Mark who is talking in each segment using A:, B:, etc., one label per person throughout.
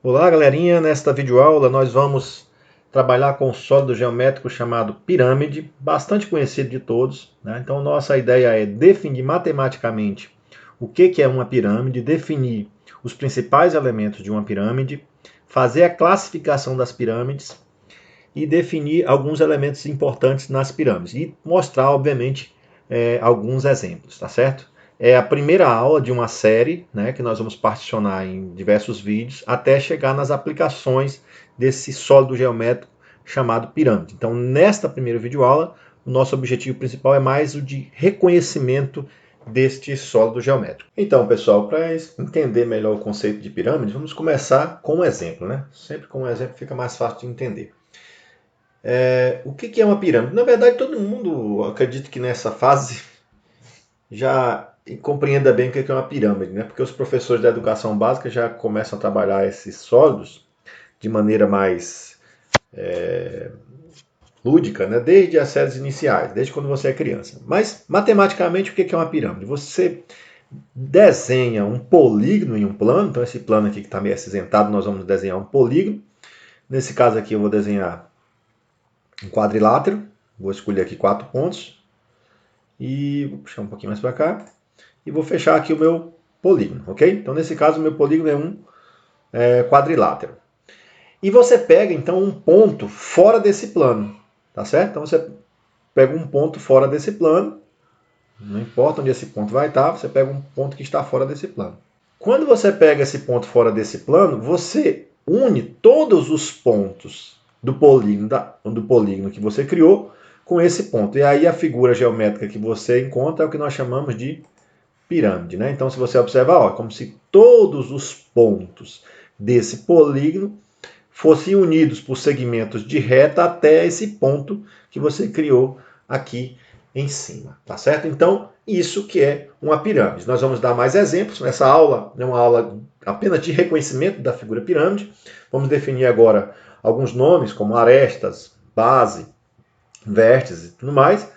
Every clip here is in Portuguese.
A: Olá, galerinha! Nesta videoaula nós vamos trabalhar com um sólido geométrico chamado pirâmide, bastante conhecido de todos, né? Então nossa ideia é definir matematicamente o que é uma pirâmide, definir os principais elementos de uma pirâmide, fazer a classificação das pirâmides e definir alguns elementos importantes nas pirâmides e mostrar, obviamente, alguns exemplos, tá certo? É a primeira aula de uma série, né, que nós vamos particionar em diversos vídeos até chegar nas aplicações desse sólido geométrico chamado pirâmide. Então, nesta primeira videoaula, o nosso objetivo principal é mais o de reconhecimento deste sólido geométrico. Então, pessoal, para entender melhor o conceito de pirâmide, vamos começar com um exemplo, né? Sempre com um exemplo fica mais fácil de entender. O que é uma pirâmide? Na verdade, todo mundo, acredito que nessa fase, já compreenda bem o que é uma pirâmide, né? Porque os professores da educação básica já começam a trabalhar esses sólidos de maneira mais lúdica, né? Desde as séries iniciais, desde quando você é criança. Mas, matematicamente, o que é uma pirâmide? Você desenha um polígono em um plano, então esse plano aqui que está meio acinzentado, nós vamos desenhar um polígono. Nesse caso aqui eu vou desenhar um quadrilátero, vou escolher aqui 4 pontos, e vou puxar um pouquinho mais para cá, e vou fechar aqui o meu polígono, ok? Então nesse caso o meu polígono é um quadrilátero. E você pega então um ponto fora desse plano, tá certo? Então você pega um ponto fora desse plano, não importa onde esse ponto vai estar, você pega um ponto que está fora desse plano. Quando você pega esse ponto fora desse plano, você une todos os pontos do polígono que você criou com esse ponto. E aí a figura geométrica que você encontra é o que nós chamamos de pirâmide, né? Então, se você observar, ó, como se todos os pontos desse polígono fossem unidos por segmentos de reta até esse ponto que você criou aqui em cima, tá certo? Então, isso que é uma pirâmide. Nós vamos dar mais exemplos. Nessa aula é uma aula apenas de reconhecimento da figura pirâmide. Vamos definir agora alguns nomes, como arestas, base, vértices e tudo mais.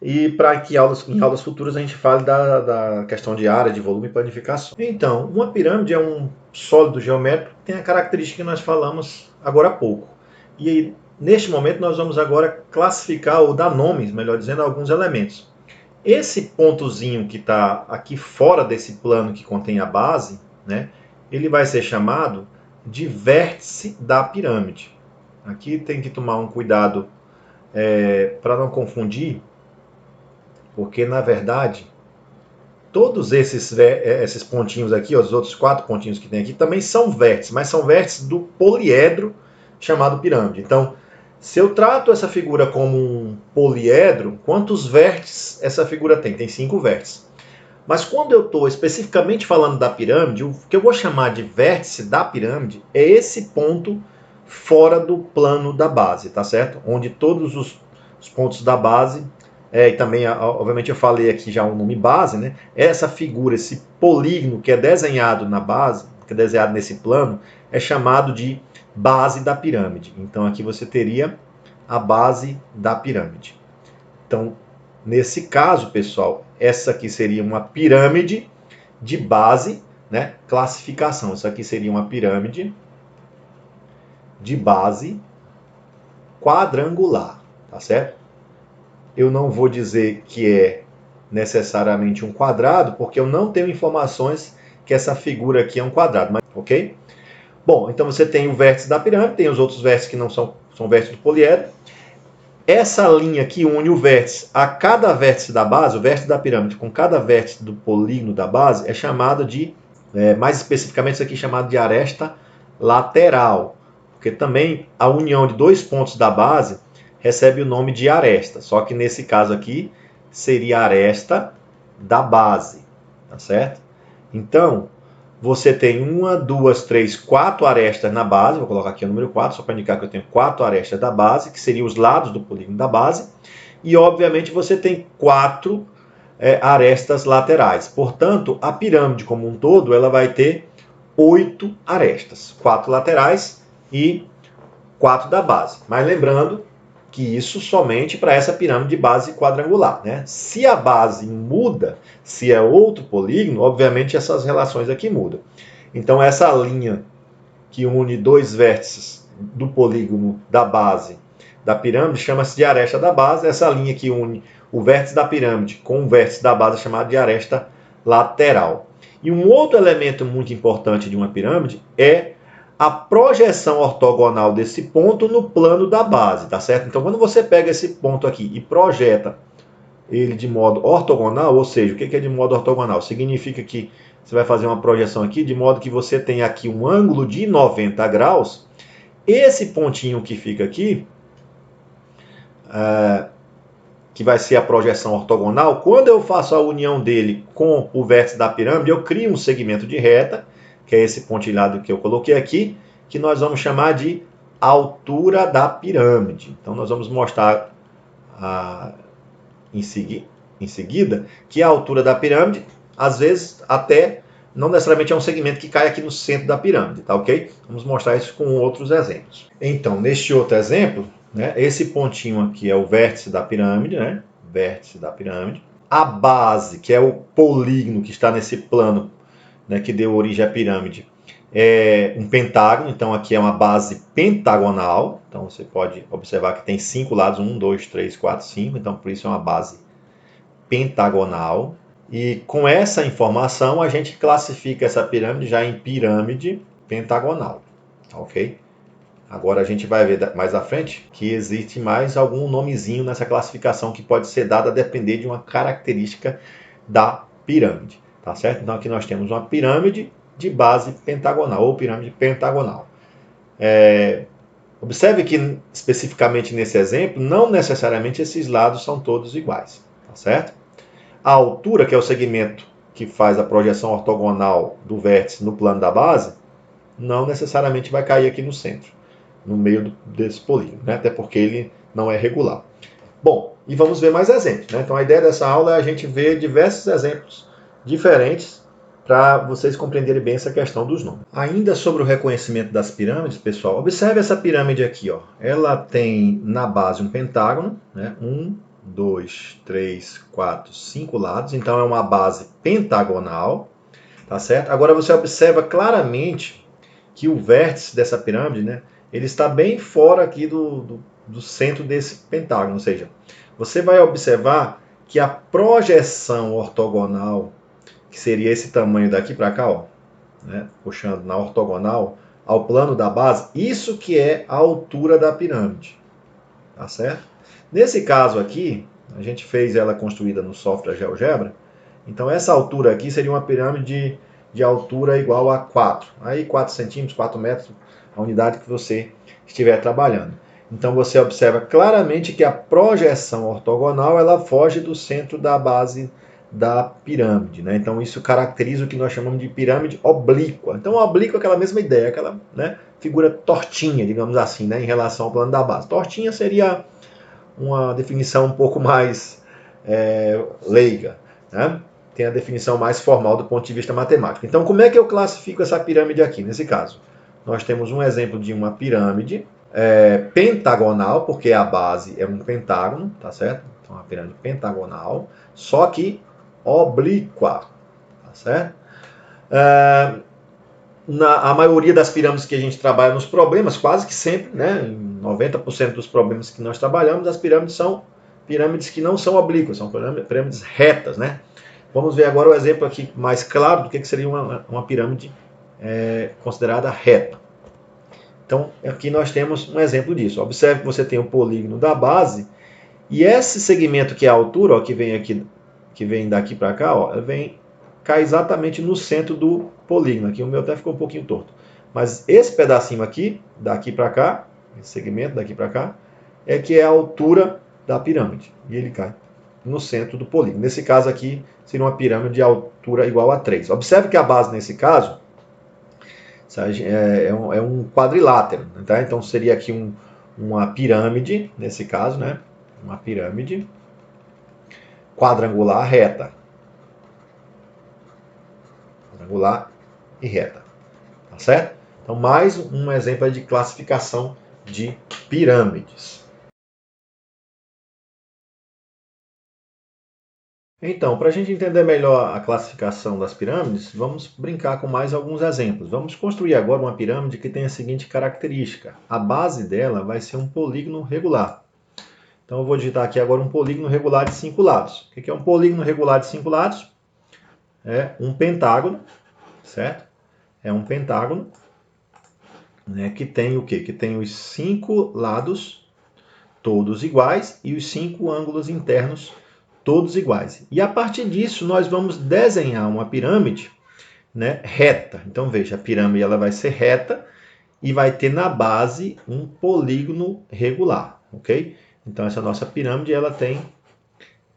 A: E para que em aulas futuras a gente fale da questão de área, de volume e planificação. Então, uma pirâmide é um sólido geométrico que tem a característica que nós falamos agora há pouco. E neste momento nós vamos agora classificar ou dar nomes, melhor dizendo, a alguns elementos. Esse pontozinho que está aqui fora desse plano que contém a base, né, ele vai ser chamado de vértice da pirâmide. Aqui tem que tomar um cuidado para não confundir, porque na verdade todos esses pontinhos aqui, ó, os outros 4 pontinhos que tem aqui, também são vértices, mas são vértices do poliedro chamado pirâmide. Então, se eu trato essa figura como um poliedro, quantos vértices essa figura tem? Tem 5 vértices. Mas quando eu estou especificamente falando da pirâmide, o que eu vou chamar de vértice da pirâmide é esse ponto fora do plano da base, tá certo? Onde todos os pontos da base, e também, obviamente, eu falei aqui já o nome base, né? Essa figura, esse polígono que é desenhado na base, que é desenhado nesse plano, é chamado de base da pirâmide. Então aqui você teria a base da pirâmide. Então, nesse caso, pessoal, essa aqui seria uma pirâmide de base, né? Classificação. Isso aqui seria uma pirâmide de base quadrangular, tá certo? Eu não vou dizer que é necessariamente um quadrado, porque eu não tenho informações que essa figura aqui é um quadrado, mas, ok? Bom, então você tem o vértice da pirâmide, tem os outros vértices que não são vértices do poliedro. Essa linha que une o vértice a cada vértice da base, o vértice da pirâmide com cada vértice do polígono da base, é chamado de, mais especificamente isso aqui é chamado de aresta lateral, porque também a união de 2 pontos da base recebe o nome de aresta, só que nesse caso aqui seria a aresta da base, tá certo? Então, você tem 1, 2, 3, 4 arestas na base, vou colocar aqui o número 4, só para indicar que eu tenho 4 arestas da base, que seriam os lados do polígono da base, e obviamente você tem 4 arestas laterais. Portanto, a pirâmide como um todo, ela vai ter 8 arestas, 4 laterais e 4 da base. Mas lembrando que isso somente para essa pirâmide de base quadrangular, né? Se a base muda, se é outro polígono, obviamente essas relações aqui mudam. Então essa linha que une dois vértices do polígono da base da pirâmide chama-se de aresta da base. Essa linha que une o vértice da pirâmide com o vértice da base é chamada de aresta lateral. E um outro elemento muito importante de uma pirâmide é a projeção ortogonal desse ponto no plano da base, tá certo? Então, quando você pega esse ponto aqui e projeta ele de modo ortogonal, ou seja, o que é de modo ortogonal? Significa que você vai fazer uma projeção aqui de modo que você tem aqui um ângulo de 90 graus. Esse pontinho que fica aqui, que vai ser a projeção ortogonal, quando eu faço a união dele com o vértice da pirâmide, eu crio um segmento de reta, que é esse pontilhado que eu coloquei aqui, que nós vamos chamar de altura da pirâmide. Então, nós vamos mostrar em seguida que a altura da pirâmide, às vezes, até não necessariamente é um segmento que cai aqui no centro da pirâmide, tá ok? Vamos mostrar isso com outros exemplos. Então, neste outro exemplo, né, esse pontinho aqui é o vértice da pirâmide, né? Vértice da pirâmide. A base, que é o polígono que está nesse plano, né, que deu origem à pirâmide, é um pentágono. Então, aqui é uma base pentagonal. Então, você pode observar que tem 5 lados, 1, 2, 3, 4, 5. Então, por isso é uma base pentagonal. E com essa informação, a gente classifica essa pirâmide já em pirâmide pentagonal, ok? Agora a gente vai ver mais à frente que existe mais algum nomezinho nessa classificação que pode ser dado a depender de uma característica da pirâmide, tá certo? Então aqui nós temos uma pirâmide de base pentagonal ou pirâmide pentagonal. Observe que especificamente nesse exemplo, não necessariamente esses lados são todos iguais, tá certo? A altura, que é o segmento que faz a projeção ortogonal do vértice no plano da base, não necessariamente vai cair aqui no centro, no meio desse polígono, né? Até porque ele não é regular. Bom, e vamos ver mais exemplos, né? Então a ideia dessa aula é a gente ver diversos exemplos diferentes para vocês compreenderem bem essa questão dos nomes. Ainda sobre o reconhecimento das pirâmides, pessoal, observe essa pirâmide aqui, ó. Ela tem na base um pentágono, né? 1, 2, 3, 4, 5 lados, então é uma base pentagonal, tá certo? Agora você observa claramente que o vértice dessa pirâmide, né, ele está bem fora aqui do centro desse pentágono, ou seja, você vai observar que a projeção ortogonal, que seria esse tamanho daqui para cá, ó, né, puxando na ortogonal ao plano da base, isso que é a altura da pirâmide, tá certo? Nesse caso aqui, a gente fez ela construída no software GeoGebra, então essa altura aqui seria uma pirâmide de altura igual a 4. Aí 4 centímetros, 4 metros, a unidade que você estiver trabalhando. Então você observa claramente que a projeção ortogonal ela foge do centro da base da pirâmide, né? Então isso caracteriza o que nós chamamos de pirâmide oblíqua. Então oblíqua é aquela mesma ideia, aquela, né, figura tortinha, digamos assim, né, em relação ao plano da base. Tortinha seria uma definição um pouco mais leiga, né? Tem a definição mais formal do ponto de vista matemático. Então, como é que eu classifico essa pirâmide aqui? Nesse caso, nós temos um exemplo de uma pirâmide pentagonal, porque a base é um pentágono, tá certo? Então, uma pirâmide pentagonal, só que oblíqua, tá certo? A maioria das pirâmides que a gente trabalha nos problemas, quase que sempre, né, em 90% dos problemas que nós trabalhamos, as pirâmides são pirâmides que não são oblíquas, são pirâmides retas, né? Vamos ver agora o exemplo aqui mais claro do que seria uma pirâmide considerada reta. Então, aqui nós temos um exemplo disso. Observe que você tem o polígono da base e esse segmento que é a altura, ó, que vem daqui para cá, ó, cai exatamente no centro do polígono. Aqui o meu até ficou um pouquinho torto. Mas esse pedacinho aqui, daqui para cá, esse segmento daqui para cá, é que é a altura da pirâmide. E ele cai no centro do polígono. Nesse caso aqui, seria uma pirâmide de altura igual a 3. Observe que a base, nesse caso, é um quadrilátero. Tá? Então, seria aqui uma pirâmide, nesse caso, né? Uma pirâmide quadrangular reta. Quadrangular e reta. Tá certo? Então, mais um exemplo de classificação de pirâmides. Então, para a gente entender melhor a classificação das pirâmides, vamos brincar com mais alguns exemplos. Vamos construir agora uma pirâmide que tem a seguinte característica. A base dela vai ser um polígono regular. Então, eu vou digitar aqui agora um polígono regular de 5 lados. O que é um polígono regular de 5 lados? É um pentágono, certo? É um pentágono, né, que tem o quê? Que tem os 5 lados todos iguais e os 5 ângulos internos todos iguais. E a partir disso nós vamos desenhar uma pirâmide, né, reta. Então veja, a pirâmide ela vai ser reta e vai ter na base um polígono regular, ok? Então essa nossa pirâmide ela tem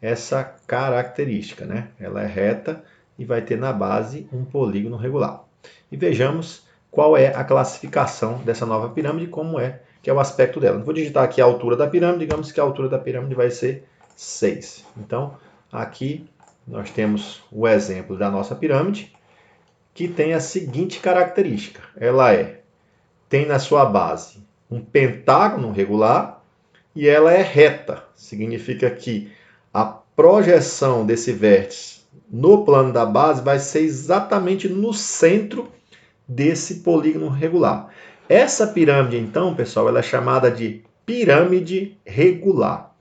A: essa característica, né? Ela é reta e vai ter na base um polígono regular. E vejamos qual é a classificação dessa nova pirâmide, como é que é o aspecto dela. Vou digitar aqui a altura da pirâmide, digamos que a altura da pirâmide vai ser 6. Então, aqui nós temos o exemplo da nossa pirâmide, que tem a seguinte característica. Ela tem na sua base um pentágono regular e ela é reta. Significa que a projeção desse vértice no plano da base vai ser exatamente no centro desse polígono regular. Essa pirâmide, então, pessoal, ela é chamada de pirâmide regular.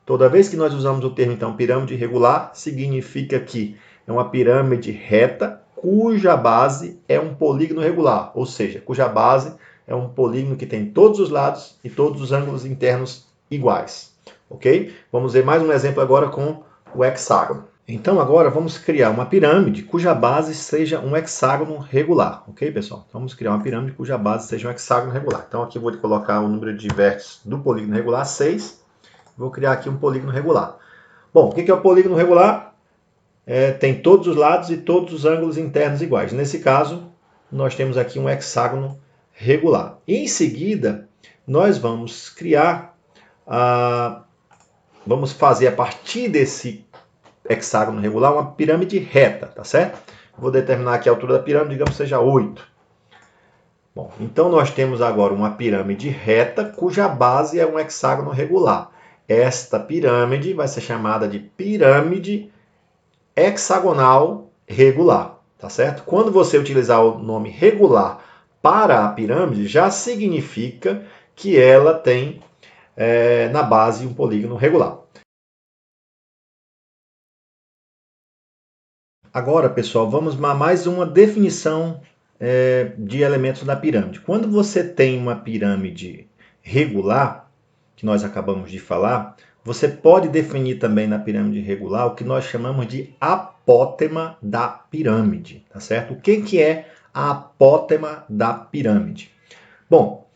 A: Toda vez que nós usamos o termo, então, pirâmide regular, significa que é uma pirâmide reta cuja base é um polígono regular, ou seja, cuja base é um polígono que tem todos os lados e todos os ângulos internos iguais. Ok? Vamos ver mais um exemplo agora com o hexágono. Então agora vamos criar uma pirâmide cuja base seja um hexágono regular, ok, pessoal? Então, vamos criar uma pirâmide cuja base seja um hexágono regular. Então aqui eu vou colocar o número de vértices do polígono regular, 6. Vou criar aqui um polígono regular. Bom, o que é o polígono regular? Tem todos os lados e todos os ângulos internos iguais. Nesse caso, nós temos aqui um hexágono regular. Em seguida, nós vamos criar, vamos fazer a partir desse hexágono regular uma pirâmide reta, tá certo? Vou determinar aqui a altura da pirâmide, digamos que seja 8. Bom, então nós temos agora uma pirâmide reta cuja base é um hexágono regular. Esta pirâmide vai ser chamada de pirâmide hexagonal regular, tá certo? Quando você utilizar o nome regular para a pirâmide, já significa que ela tem na base um polígono regular. Agora, pessoal, vamos a mais uma definição de elementos da pirâmide. Quando você tem uma pirâmide regular, que nós acabamos de falar, você pode definir também na pirâmide regular o que nós chamamos de apótema da pirâmide, tá certo? O que é a apótema da pirâmide? Bom,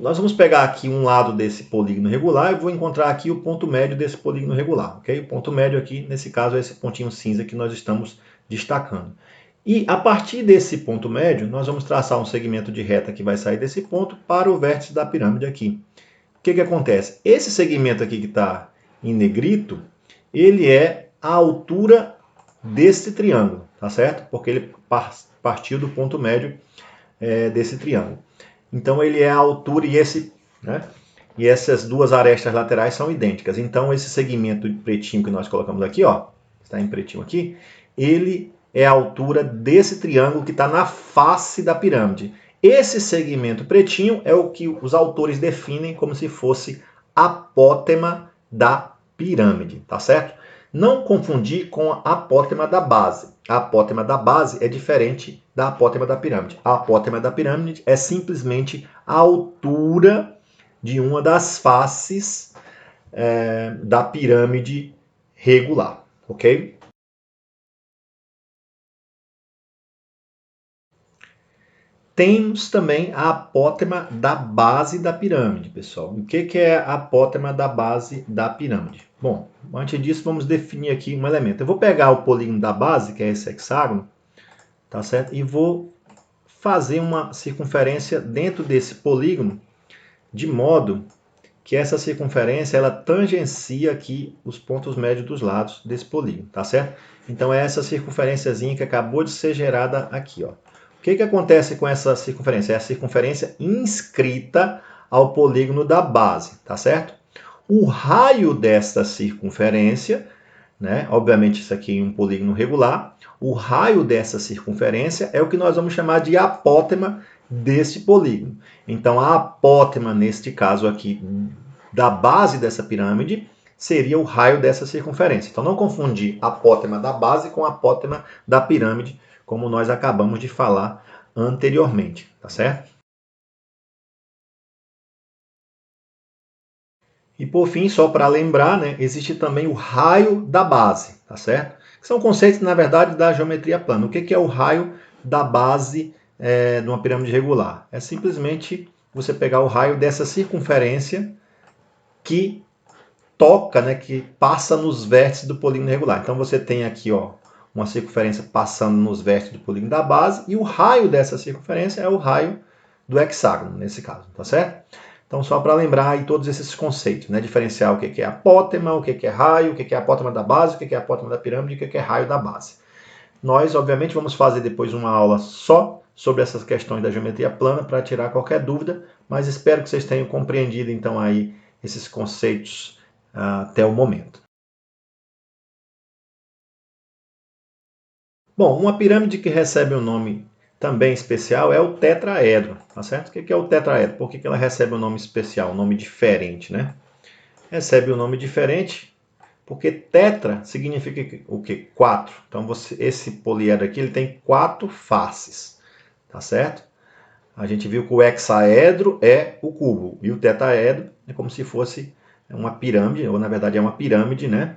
A: nós vamos pegar aqui um lado desse polígono regular e vou encontrar aqui o ponto médio desse polígono regular, ok? O ponto médio aqui, nesse caso, é esse pontinho cinza que nós estamos destacando. E a partir desse ponto médio, nós vamos traçar um segmento de reta que vai sair desse ponto para o vértice da pirâmide aqui. O que acontece? Esse segmento aqui que está em negrito, ele é a altura desse triângulo, tá certo? Porque ele partiu do ponto médio desse triângulo. Então ele é a altura e essas duas arestas laterais são idênticas. Então esse segmento pretinho que nós colocamos aqui, ó, está em pretinho aqui, ele é a altura desse triângulo que está na face da pirâmide. Esse segmento pretinho é o que os autores definem como se fosse apótema da pirâmide, tá certo? Não confundir com a apótema da base. A apótema da base é diferente da apótema da pirâmide. A apótema da pirâmide é simplesmente a altura de uma das faces da pirâmide regular, ok? Temos também a apótema da base da pirâmide, pessoal. O que é a apótema da base da pirâmide? Bom, antes disso, vamos definir aqui um elemento. Eu vou pegar o polígono da base, que é esse hexágono, tá certo? E vou fazer uma circunferência dentro desse polígono, de modo que essa circunferência ela tangencia aqui os pontos médios dos lados desse polígono, tá certo? Então é essa circunferênciazinha que acabou de ser gerada aqui, ó. O que acontece com essa circunferência? É a circunferência inscrita ao polígono da base, tá certo? O raio desta circunferência né? Obviamente isso aqui é um polígono regular. O raio dessa circunferência é o que nós vamos chamar de apótema deste polígono. Então a apótema, neste caso aqui, da base dessa pirâmide, seria o raio dessa circunferência. Então não confundir apótema da base com apótema da pirâmide, como nós acabamos de falar anteriormente, tá certo? E por fim, só para lembrar, né, existe também o raio da base, tá certo? Que são conceitos, na verdade, da geometria plana. O que é o raio da base de uma pirâmide regular? É simplesmente você pegar o raio dessa circunferência que toca, né, que passa nos vértices do polígono regular. Então você tem aqui, ó, uma circunferência passando nos vértices do polígono da base e o raio dessa circunferência é o raio do hexágono, nesse caso, tá certo? Então, só para lembrar aí todos esses conceitos, né? Diferenciar o que é apótema, o que é raio, o que é apótema da base, o que é apótema da pirâmide e o que é raio da base. Nós, obviamente, vamos fazer depois uma aula só sobre essas questões da geometria plana para tirar qualquer dúvida, mas espero que vocês tenham compreendido, então, aí esses conceitos até o momento. Bom, uma pirâmide que recebe um nome também especial é o tetraedro, tá certo? O que é o tetraedro? Por que ela recebe um nome especial, um nome diferente, né? Recebe um nome diferente porque tetra significa o quê? 4. Então esse poliedro aqui ele tem 4 faces, tá certo? A gente viu que o hexaedro é o cubo e o tetraedro é como se fosse uma pirâmide, ou na verdade é uma pirâmide, né?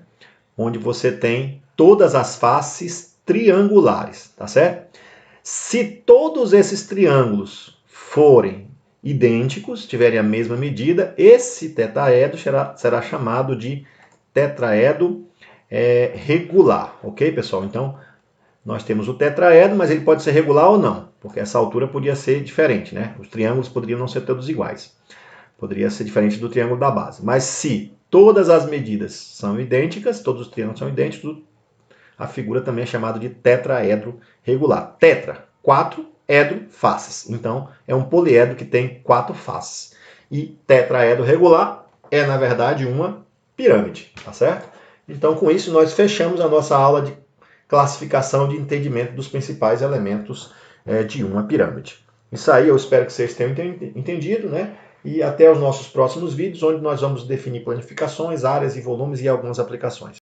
A: Onde você tem todas as faces triangulares, tá certo? Se todos esses triângulos forem idênticos, tiverem a mesma medida, esse tetraedro será chamado de tetraedro regular, ok, pessoal? Então, nós temos o tetraedro, mas ele pode ser regular ou não, porque essa altura podia ser diferente, né? Os triângulos poderiam não ser todos iguais. Poderia ser diferente do triângulo da base. Mas se todas as medidas são idênticas, todos os triângulos são idênticos, a figura também é chamada de tetraedro regular. Tetra, 4, edro, faces. Então, é um poliedro que tem 4 faces. E tetraedro regular é, na verdade, uma pirâmide, tá certo? Então, com isso, nós fechamos a nossa aula de classificação de entendimento dos principais elementos de uma pirâmide. Isso aí eu espero que vocês tenham entendido, né? E até os nossos próximos vídeos, onde nós vamos definir planificações, áreas e volumes e algumas aplicações.